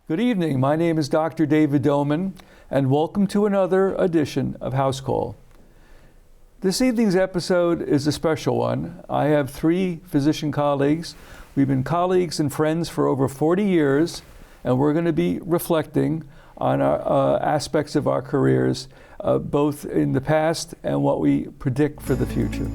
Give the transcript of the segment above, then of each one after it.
Good evening. My name is Dr. David Doman, and welcome to another edition of Housecall. This evening's episode is a special one. I have three physician colleagues. We've been colleagues and friends for over 40 years, and we're going to be reflecting on our aspects of our careers, both in the past and what we predict for the future.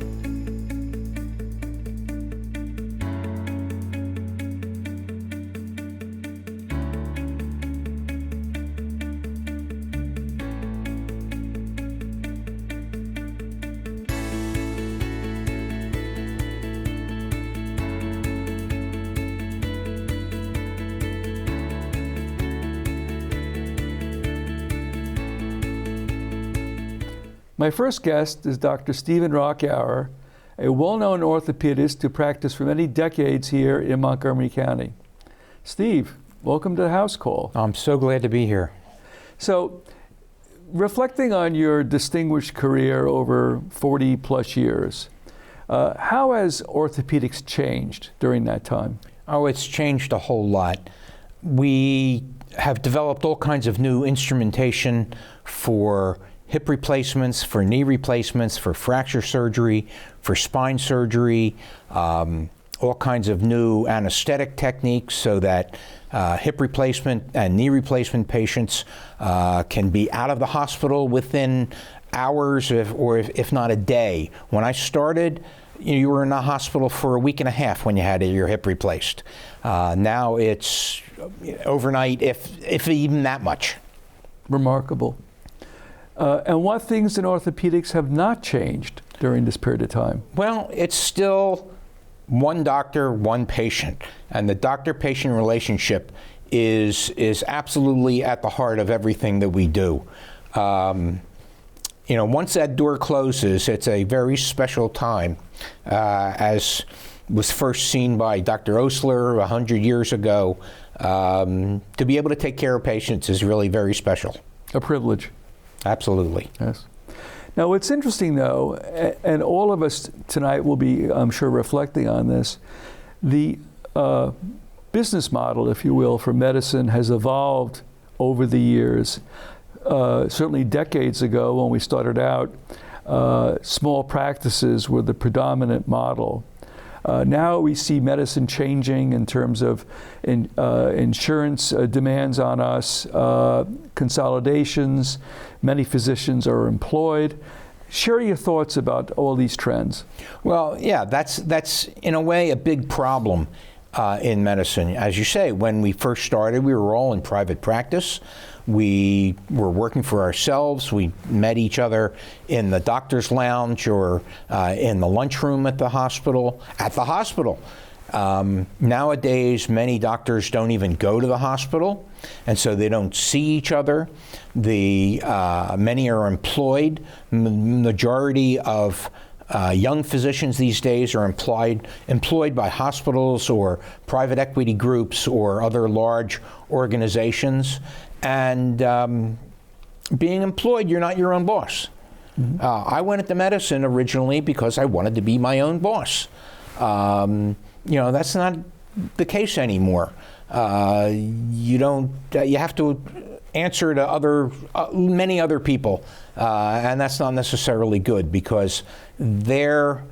My first guest is Dr. Stephen Rockauer, a well-known orthopedist who practiced for many decades here in Montgomery County. Steve, welcome to the Housecall. I'm so glad to be here. So, reflecting on your distinguished career over 40 plus years, how has orthopedics changed during that time? Oh, it's changed a whole lot. We have developed all kinds of new instrumentation for hip replacements, for knee replacements, for fracture surgery, for spine surgery, all kinds of new anesthetic techniques so that hip replacement and knee replacement patients can be out of the hospital within hours if not a day. When I started, you were in the hospital for a week and a half when you had your hip replaced. Now it's overnight, if even that much. Remarkable. And what things in orthopedics have not changed during this period of time? Well, it's still one doctor, one patient. And the doctor-patient relationship is absolutely at the heart of everything that we do. Once that door closes, it's a very special time, as was first seen by Dr. Osler 100 years ago. To be able to take care of patients is really very special. A privilege. Absolutely. Yes. Now, what's interesting, though, and all of us tonight will be, I'm sure, reflecting on this, the business model, if you will, for medicine has evolved over the years. Certainly decades ago, when we started out, small practices were the predominant model. Now we see medicine changing in terms of insurance demands on us, consolidations. Many physicians are employed. Share your thoughts about all these trends. Well, yeah, that's in a way a big problem in medicine. As you say, when we first started, we were all in private practice. We were working for ourselves. We met each other in the doctor's lounge or in the lunchroom at the hospital. Nowadays, many doctors don't even go to the hospital, and so they don't see each other. Many are employed. Majority of young physicians these days are employed by hospitals or private equity groups or other large organizations. And being employed, you're not your own boss. Mm-hmm. I went into medicine originally because I wanted to be my own boss. That's not the case anymore. You have to answer to many other people, and that's not necessarily good because their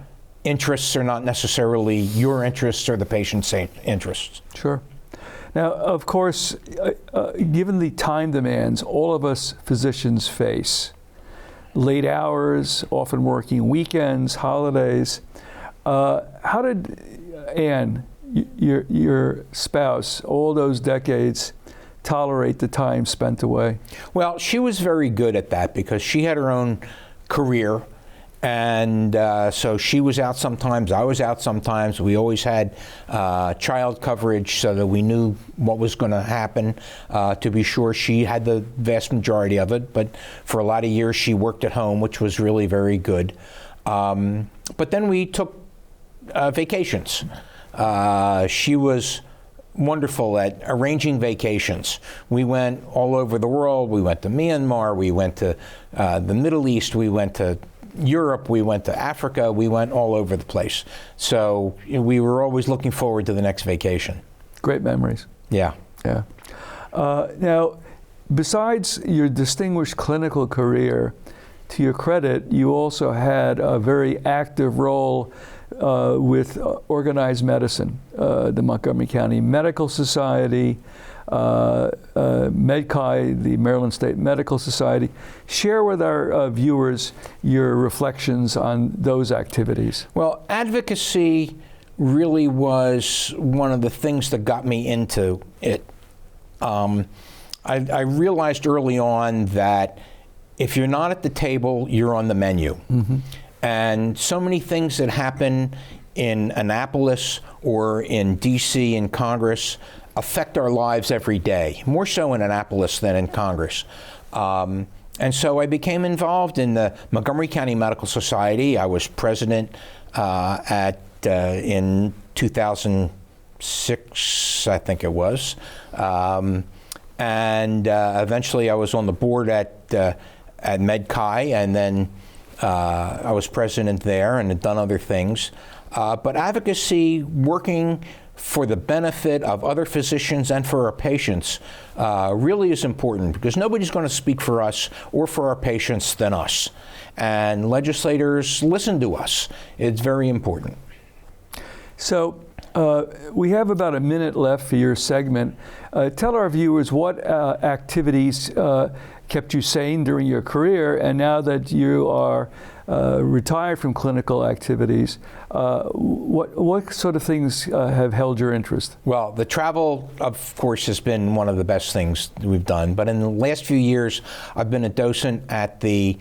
interests are not necessarily your interests or the patient's interests. Sure. Now, of course, given the time demands all of us physicians face, late hours, often working weekends, holidays, how did Anne, your spouse, all those decades, tolerate the time spent away? Well, she was very good at that because she had her own career. And so she was out sometimes, I was out sometimes. We always had child coverage so that we knew what was going to happen. To be sure, she had the vast majority of it, but for a lot of years she worked at home, which was really very good. But then we took vacations. She was wonderful at arranging vacations. We went all over the world. We went to Myanmar, we went to the Middle East, we went to Europe, we went to Africa, we went all over the place. So we were always looking forward to the next vacation. Great memories. Yeah. Yeah. Now, besides your distinguished clinical career, to your credit, you also had a very active role with organized medicine, the Montgomery County Medical Society, MedCai, the Maryland State Medical Society. Share with our viewers your reflections on those activities. Well, advocacy really was one of the things that got me into it. I realized early on that if you're not at the table, you're on the menu. Mm-hmm. And so many things that happen in Annapolis or in DC in Congress affect our lives every day, more so in Annapolis than in Congress. And so I became involved in the Montgomery County Medical Society. I was president in 2006, I think it was. And eventually I was on the board at MedCai, and then I was president there and had done other things. But advocacy, working for the benefit of other physicians and for our patients, really is important, because nobody's going to speak for us or for our patients than us. And legislators listen to us. It's very important. So we have about a minute left for your segment. Tell our viewers what activities kept you sane during your career, and now that you are retired from clinical activities, what sort of things have held your interest? Well, the travel, of course, has been one of the best things we've done. But in the last few years, I've been a docent at the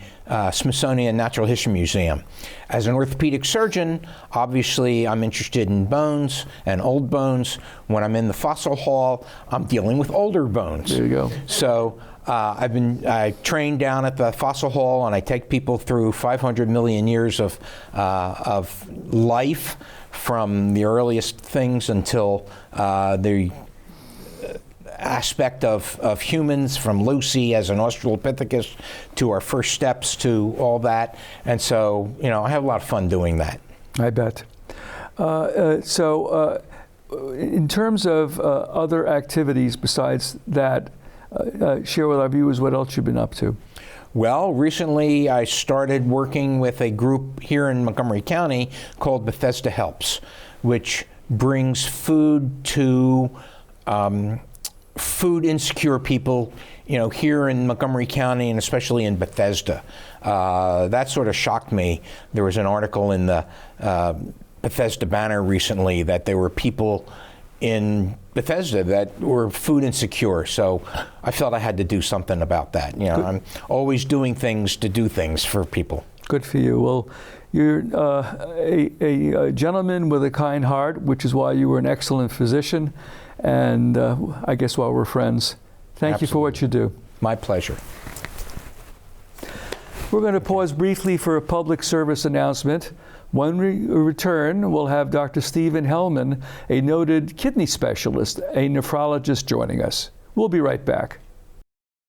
Smithsonian Natural History Museum. As an orthopedic surgeon, obviously, I'm interested in bones and old bones. When I'm in the fossil hall, I'm dealing with older bones. There you go. So I train down at the Fossil Hall, and I take people through 500 million years of life, from the earliest things until the aspect of humans, from Lucy as an Australopithecus to our first steps to all that. And so, I have a lot of fun doing that. I bet. So in terms of other activities besides that, share with our viewers what else you've been up to. Well, recently I started working with a group here in Montgomery County called Bethesda Helps, which brings food to food insecure people, here in Montgomery County, and especially in Bethesda. That sort of shocked me. There was an article in the Bethesda Banner recently that there were people in Bethesda that were food insecure, so I felt I had to do something about that. I'm always doing things to do things for people. Good for you. Well, you're a gentleman with a kind heart, which is why you were an excellent physician, and I guess why we're friends. Thank you for what you do. My pleasure. We're going to pause briefly for a public service announcement. When we return, we'll have Dr. Stephen Hellman, a noted kidney specialist, a nephrologist, joining us. We'll be right back.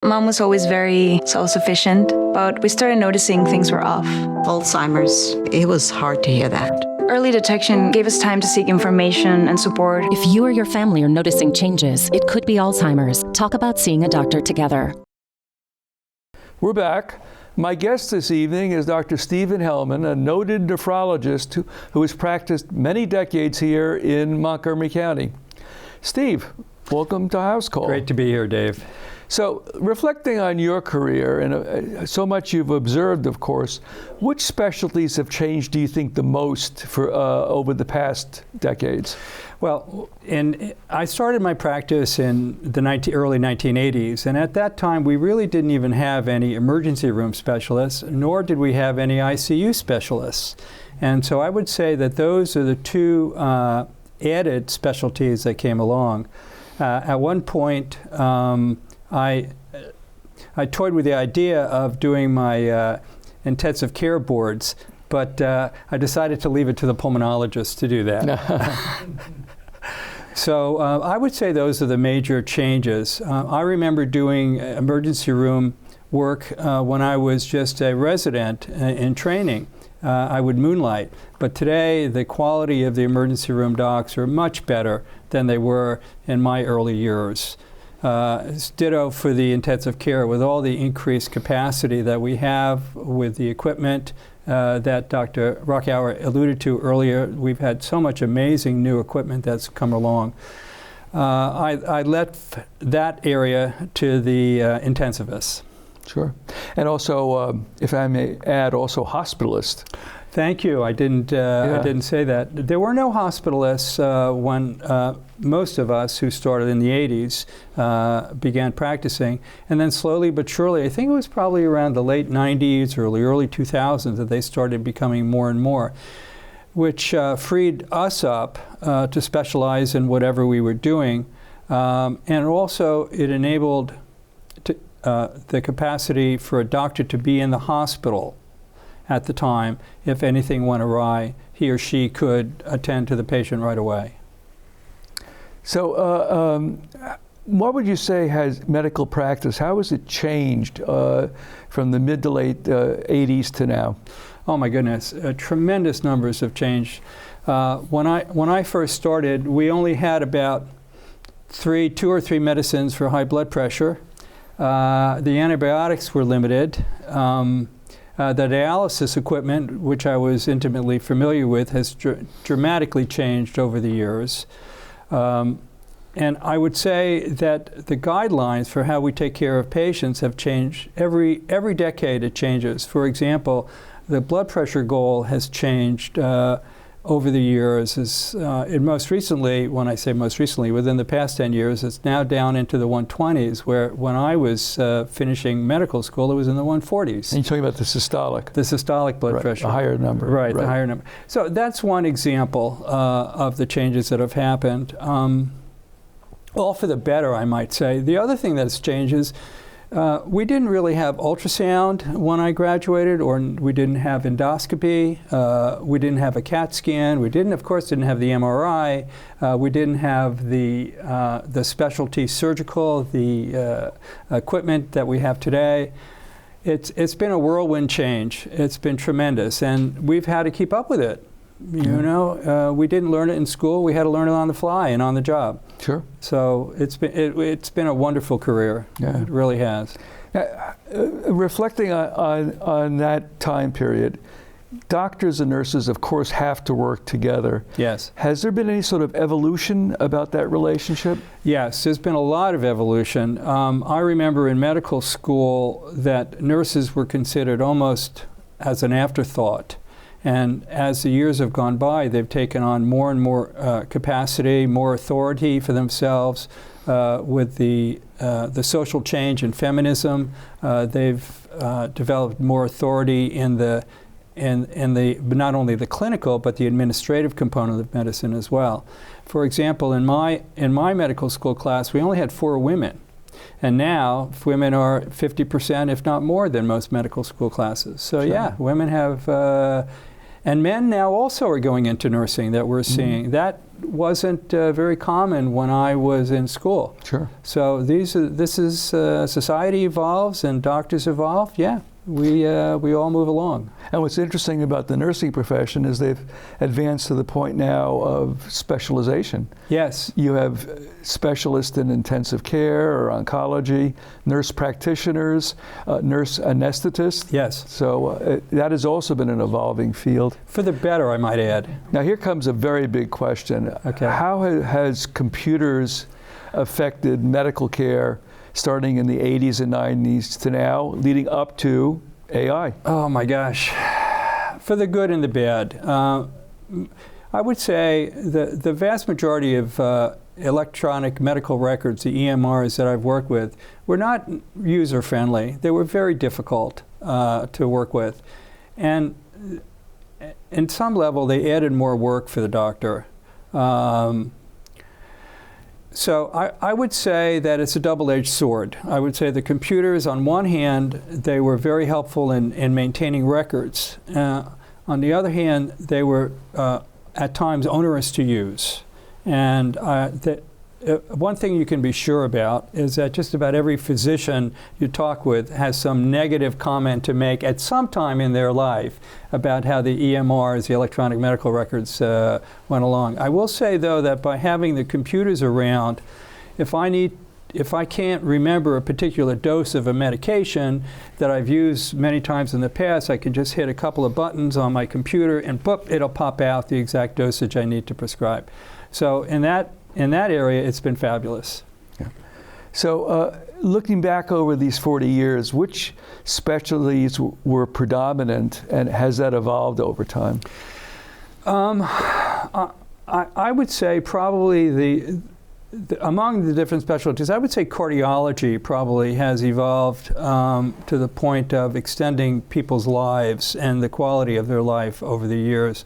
Mom was always very self-sufficient, but we started noticing things were off. Alzheimer's, it was hard to hear that. Early detection gave us time to seek information and support. If you or your family are noticing changes, it could be Alzheimer's. Talk about seeing a doctor together. We're back. My guest this evening is Dr. Stephen Hellman, a noted nephrologist who has practiced many decades here in Montgomery County. Steve, welcome to Housecall. Great to be here, Dave. So, reflecting on your career and so much you've observed, of course, which specialties have changed, do you think, the most for over the past decades? Well, I started my practice in the early 1980s, and at that time we really didn't even have any emergency room specialists, nor did we have any ICU specialists. And so I would say that those are the two added specialties that came along. At one point, I toyed with the idea of doing my intensive care boards, but I decided to leave it to the pulmonologist to do that. So I would say those are the major changes. I remember doing emergency room work when I was just a resident in training. I would moonlight. But today, the quality of the emergency room docs are much better than they were in my early years. Ditto for the intensive care. With all the increased capacity that we have with the equipment that Dr. Rockauer alluded to earlier, we've had so much amazing new equipment that's come along. I left that area to the intensivists. Sure. And also, if I may add, also hospitalists. Thank you. I didn't say that. There were no hospitalists when most of us who started in the 80s began practicing. And then slowly but surely, I think it was probably around the late 90s, early 2000s that they started becoming more and more, which freed us up to specialize in whatever we were doing. And also it enabled the capacity for a doctor to be in the hospital at the time. If anything went awry, he or she could attend to the patient right away. So what would you say has medical practice, how has it changed from the mid to late 80s to now? Oh my goodness, tremendous numbers have changed. When I first started, we only had about two or three medicines for high blood pressure. The antibiotics were limited. The dialysis equipment, which I was intimately familiar with, has dramatically changed over the years. And I would say that the guidelines for how we take care of patients have changed. Every decade it changes. For example, the blood pressure goal has changed over the years. Most recently, when I say most recently, within the past 10 years, it's now down into the 120s, where when I was finishing medical school, it was in the 140s. And you're talking about the systolic. The systolic blood pressure. The higher number. Right, the higher number. So that's one example of the changes that have happened. All for the better, I might say. The other thing that's changed is we didn't really have ultrasound when I graduated, or we didn't have endoscopy. We didn't have a CAT scan. We of course, didn't have the MRI. We didn't have the specialty surgical, the equipment that we have today. It's been a whirlwind change. It's been tremendous, and we've had to keep up with it. You know, we didn't learn it in school. We had to learn it on the fly and on the job. Sure. So it's been a wonderful career. Yeah. It really has. Reflecting on that time period, doctors and nurses, of course, have to work together. Yes. Has there been any sort of evolution about that relationship? Yes, there's been a lot of evolution. I remember in medical school that nurses were considered almost as an afterthought. And as the years have gone by, they've taken on more and more capacity, more authority for themselves. With the social change in feminism, they've developed more authority in the not only the clinical but the administrative component of medicine as well. For example, in my medical school class, we only had 4 women. And now women are 50%, if not more, than most medical school classes. So sure. Yeah, women have, and men now also are going into nursing that we're seeing. Mm-hmm. That wasn't very common when I was in school. Sure. So society evolves and doctors evolve. Yeah, we all move along. And what's interesting about the nursing profession is they've advanced to the point now of specialization. Yes. You have specialists in intensive care or oncology, nurse practitioners, nurse anesthetists. Yes. So that has also been an evolving field. For the better, I might add. Now here comes a very big question. Okay. How has computers affected medical care starting in the 80s and 90s to now, leading up to AI? Oh my gosh, for the good and the bad. I would say the vast majority of electronic medical records, the EMRs that I've worked with, were not user-friendly. They were very difficult to work with. And in some level, they added more work for the doctor. So I would say that it's a double-edged sword. I would say the computers, on one hand, they were very helpful in maintaining records. On the other hand, they were at times onerous to use. And one thing you can be sure about is that just about every physician you talk with has some negative comment to make at some time in their life about how the EMRs, the electronic medical records, went along. I will say, though, that by having the computers around, if I need if I can't remember a particular dose of a medication that I've used many times in the past, I can just hit a couple of buttons on my computer and boop, it'll pop out the exact dosage I need to prescribe. So in that area, it's been fabulous. Yeah. So looking back over these 40 years, which specialties were predominant, and has that evolved over time? I would say probably among the different specialties, I would say cardiology probably has evolved to the point of extending people's lives and the quality of their life over the years.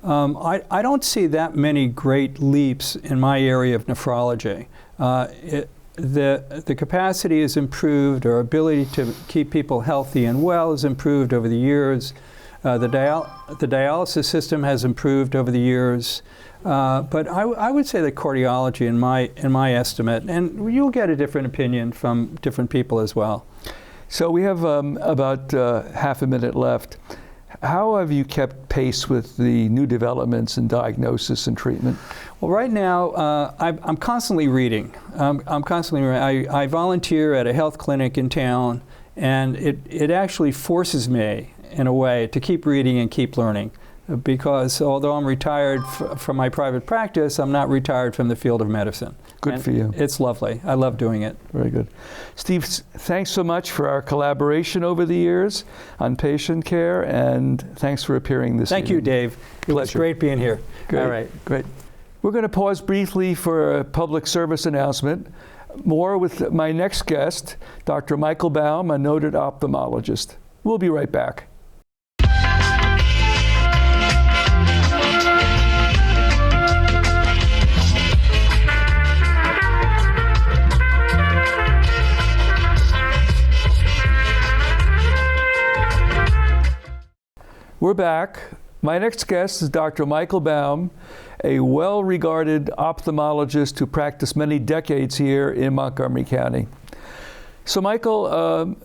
I don't see that many great leaps in my area of nephrology. The capacity is improved, our ability to keep people healthy and well has improved over the years. The dialysis system has improved over the years. But I would say that cardiology, in my estimate, and you'll get a different opinion from different people as well. So we have about half a minute left. How have you kept pace with the new developments in diagnosis and treatment? Well, right now, I'm constantly reading. I volunteer at a health clinic in town, and it actually forces me, in a way, to keep reading and keep learning. Because although I'm retired from my private practice, I'm not retired from the field of medicine. Good for you. It's lovely. I love doing it. Very good. Steve, thanks so much for our collaboration over the years on patient care, and thanks for appearing this evening. Thank you, Dave. It was great being here. Great. All right. Great. We're going to pause briefly for a public service announcement. More with my next guest, Dr. Michael Baum, a noted ophthalmologist. We'll be right back. We're back. My next guest is Dr. Michael Baum, a well-regarded ophthalmologist who practiced many decades here in Montgomery County. So Michael,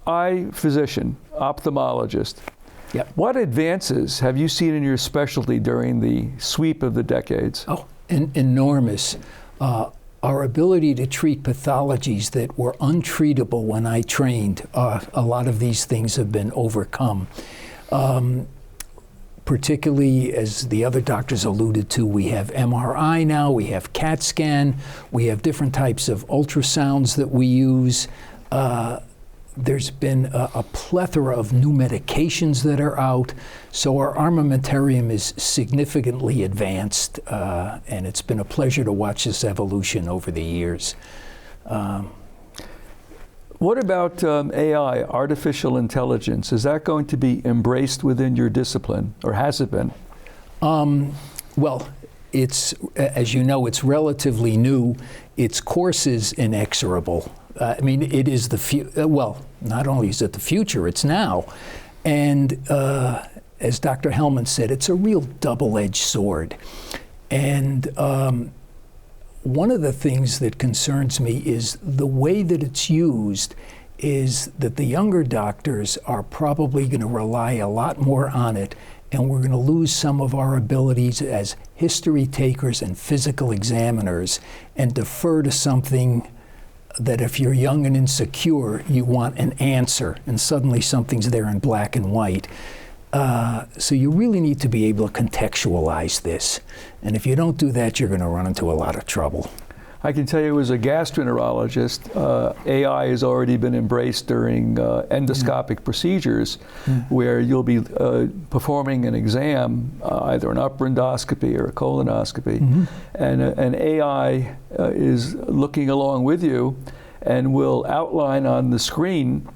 eye physician, ophthalmologist. Yep. What advances have you seen in your specialty during the sweep of the decades? Oh, enormous. Our ability to treat pathologies that were untreatable when I trained, a lot of these things have been overcome. Particularly, as the other doctors alluded to, we have MRI now, we have CAT scan, we have different types of ultrasounds that we use. There's been a plethora of new medications that are out, so our armamentarium is significantly advanced, and it's been a pleasure to watch this evolution over the years. What about AI, artificial intelligence? Is that going to be embraced within your discipline, or has it been? Well, it's, as you know, it's relatively new. Its course is inexorable. I mean, it is well, not only is it the future, it's now. And as Dr. Hellman said, it's a real double-edged sword. And one of the things that concerns me is the way that it's used is that the younger doctors are probably going to rely a lot more on it, and we're going to lose some of our abilities as history takers and physical examiners and defer to something that if you're young and insecure, you want an answer, and suddenly something's there in black and white. So you really need to be able to contextualize this. And if you don't do that, you're going to run into a lot of trouble. I can tell you as a gastroenterologist, AI has already been embraced during endoscopic procedures where you'll be performing an exam, either an upper endoscopy or a colonoscopy, and an AI is looking along with you and will outline on the screen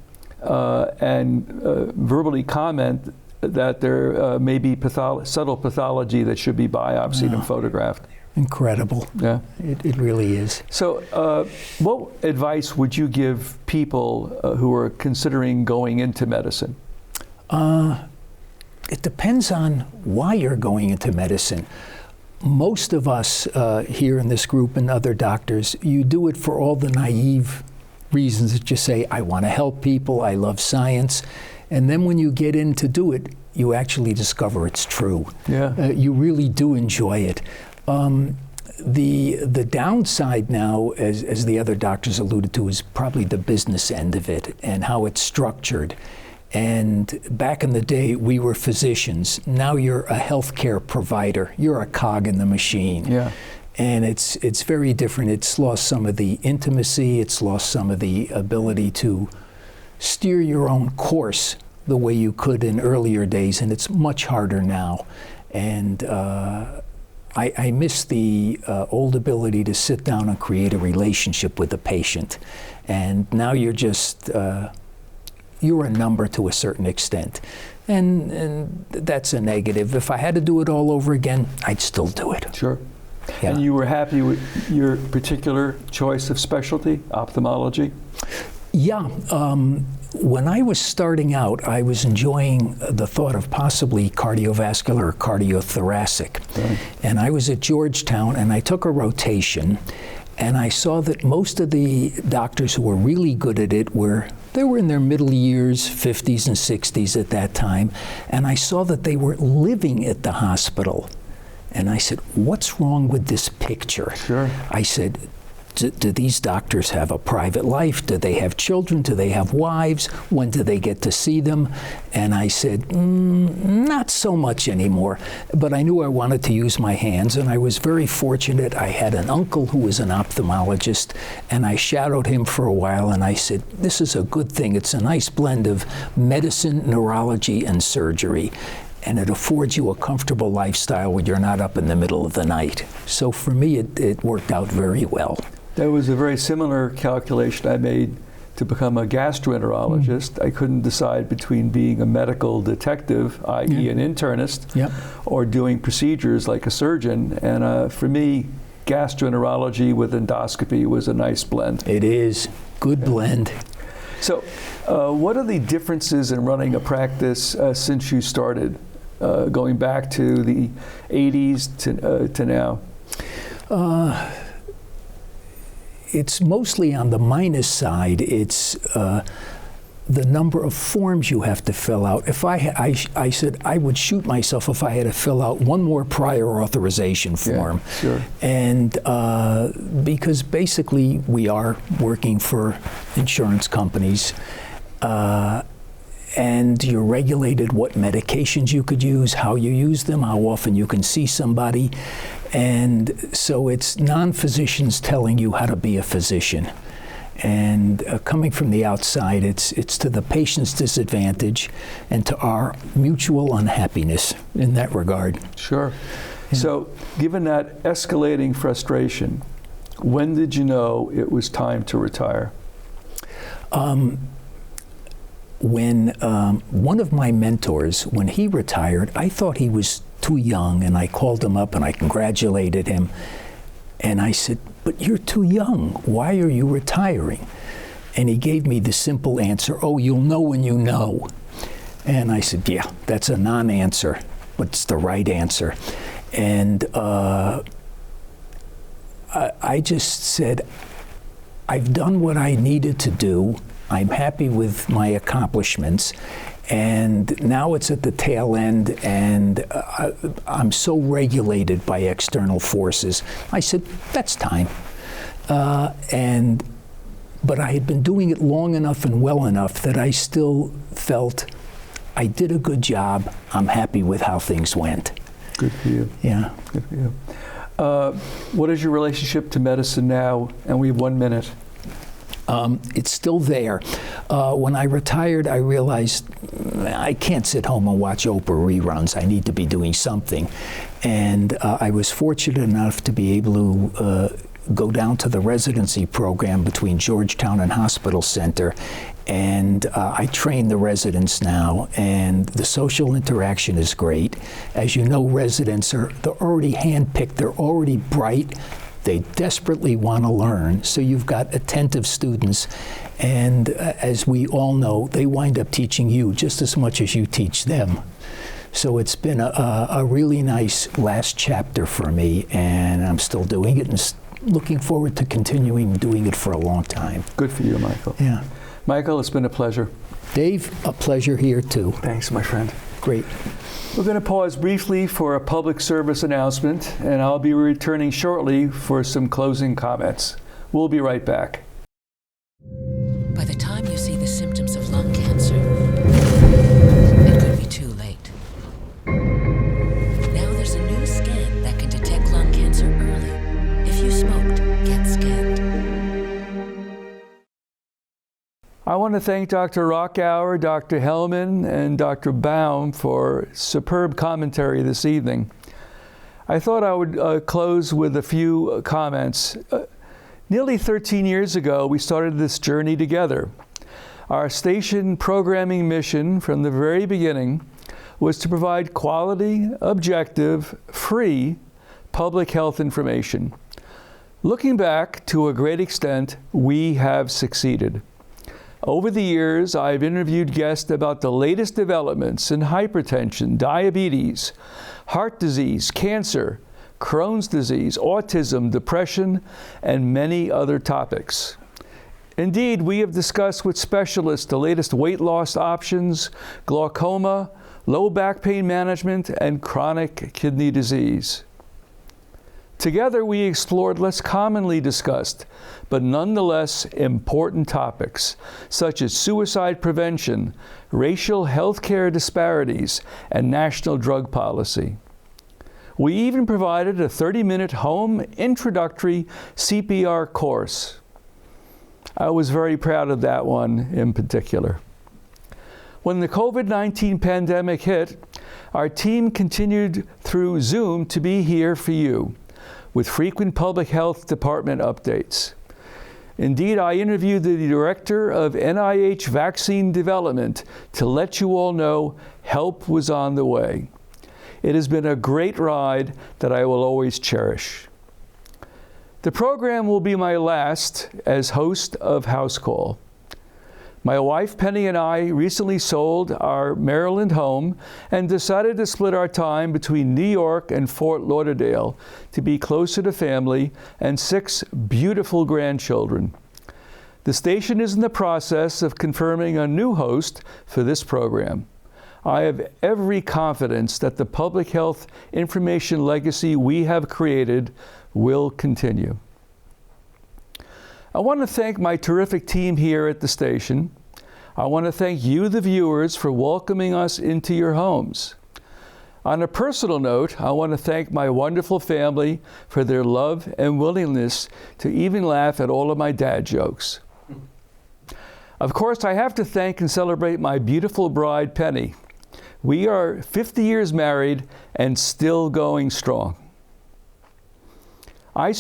and verbally comment that there may be subtle pathology that should be biopsied and photographed. Incredible. Yeah. It really is. So what advice would you give people who are considering going into medicine? It depends on why you're going into medicine. Most of us here in this group and other doctors, you do it for all the naive reasons that you say, I want to help people, I love science. And then when you get in to do it, you actually discover it's true. Yeah. You really do enjoy it. The downside now, as the other doctors alluded to, is probably the business end of it and how it's structured. And back in the day, we were physicians. Now you're a healthcare provider. You're a cog in the machine. Yeah. And it's very different. It's lost some of the intimacy. It's lost some of the ability to steer your own course the way you could in earlier days, and it's much harder now. And I miss the old ability to sit down and create a relationship with the patient. And now you're just, you're a number to a certain extent. And that's a negative. If I had to do it all over again, I'd still do it. Sure. Yeah. And you were happy with your particular choice of specialty, ophthalmology? Yeah. When I was starting out, I was enjoying the thought of possibly cardiovascular or cardiothoracic. Right. And I was at Georgetown, and I took a rotation, and I saw that most of the doctors who were really good at it they were in their middle years, 50s and 60s at that time, and I saw that they were living at the hospital. And I said, what's wrong with this picture? Sure. I said, do these doctors have a private life? Do they have children? Do they have wives? When do they get to see them? And I said, not so much anymore. But I knew I wanted to use my hands, and I was very fortunate. I had an uncle who was an ophthalmologist, and I shadowed him for a while, and I said, this is a good thing. It's a nice blend of medicine, neurology, and surgery. And it affords you a comfortable lifestyle when you're not up in the middle of the night. So for me, it worked out very well. That was a very similar calculation I made to become a gastroenterologist. I couldn't decide between being a medical detective, i.e. an internist, or doing procedures like a surgeon. And for me, gastroenterology with endoscopy was a nice blend. It is. Good blend. So what are the differences in running a practice since you started, going back to the 80s to now? It's mostly on the minus side. It's the number of forms you have to fill out. If I said I would shoot myself if I had to fill out one more prior authorization form. Yeah, sure. And because basically we are working for insurance companies, and you're regulated what medications you could use, how you use them, how often you can see somebody. And so it's non-physicians telling you how to be a physician. And coming from the outside, it's to the patient's disadvantage and to our mutual unhappiness in that regard. Sure. Yeah. So given that escalating frustration, when did you know it was time to retire? When one of my mentors, when he retired, I thought he was too young, and I called him up and I congratulated him. And I said, but you're too young. Why are you retiring? And he gave me the simple answer, oh, you'll know when you know. And I said, yeah, that's a non-answer, but it's the right answer. And I just said, I've done what I needed to do. I'm happy with my accomplishments. And now it's at the tail end, and I'm so regulated by external forces. I said, that's time. But I had been doing it long enough and well enough that I still felt I did a good job. I'm happy with how things went. Good for you. Yeah. Good for you. What is your relationship to medicine now? And we have 1 minute. It's still there. When I retired, I realized I can't sit home and watch Oprah reruns. I need to be doing something. And I was fortunate enough to be able to go down to the residency program between Georgetown and Hospital Center. And I train the residents now, and the social interaction is great. As you know, residents they're already handpicked, they're already bright. They desperately want to learn, so you've got attentive students, and as we all know, they wind up teaching you just as much as you teach them. So it's been a really nice last chapter for me, and I'm still doing it and looking forward to continuing doing it for a long time. Good for you, Michael. Yeah. Michael, it's been a pleasure. Dave, a pleasure here too. Thanks, my friend. Great. We're going to pause briefly for a public service announcement, and I'll be returning shortly for some closing comments. We'll be right back. By the time you see the symptoms of lung cancer, it could be too late. Now there's a new scan that can detect lung cancer early. If you smoked, get scanned. I want to thank Dr. Rockauer, Dr. Hellman, and Dr. Baum for superb commentary this evening. I thought I would close with a few comments. Nearly 13 years ago, we started this journey together. Our station programming mission from the very beginning was to provide quality, objective, free public health information. Looking back, to a great extent, we have succeeded. Over the years, I've interviewed guests about the latest developments in hypertension, diabetes, heart disease, cancer, Crohn's disease, autism, depression, and many other topics. Indeed, we have discussed with specialists the latest weight loss options, glaucoma, low back pain management, and chronic kidney disease. Together, we explored less commonly discussed, but nonetheless important topics, such as suicide prevention, racial health care disparities, and national drug policy. We even provided a 30-minute home introductory CPR course. I was very proud of that one in particular. When the COVID-19 pandemic hit, our team continued through Zoom to be here for you, with frequent public health department updates. Indeed, I interviewed the director of NIH vaccine development to let you all know help was on the way. It has been a great ride that I will always cherish. The program will be my last as host of Housecall. My wife Penny and I recently sold our Maryland home and decided to split our time between New York and Fort Lauderdale to be closer to family and 6 beautiful grandchildren. The station is in the process of confirming a new host for this program. I have every confidence that the public health information legacy we have created will continue. I want to thank my terrific team here at the station. I want to thank you, the viewers, for welcoming us into your homes. On a personal note, I want to thank my wonderful family for their love and willingness to even laugh at all of my dad jokes. Of course, I have to thank and celebrate my beautiful bride, Penny. We are 50 years married and still going strong. I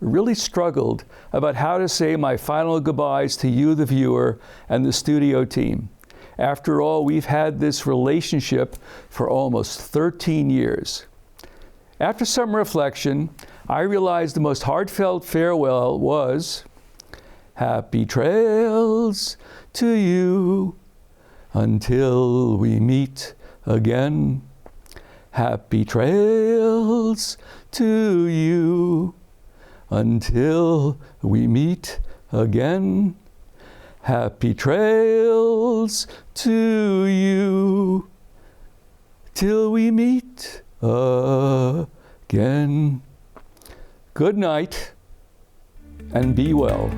really struggled about how to say my final goodbyes to you, the viewer, and the studio team. After all, we've had this relationship for almost 13 years. After some reflection, I realized the most heartfelt farewell was, "Happy trails to you until we meet again. Happy trails to you until we meet again. Happy trails to you till we meet again." Good night and be well.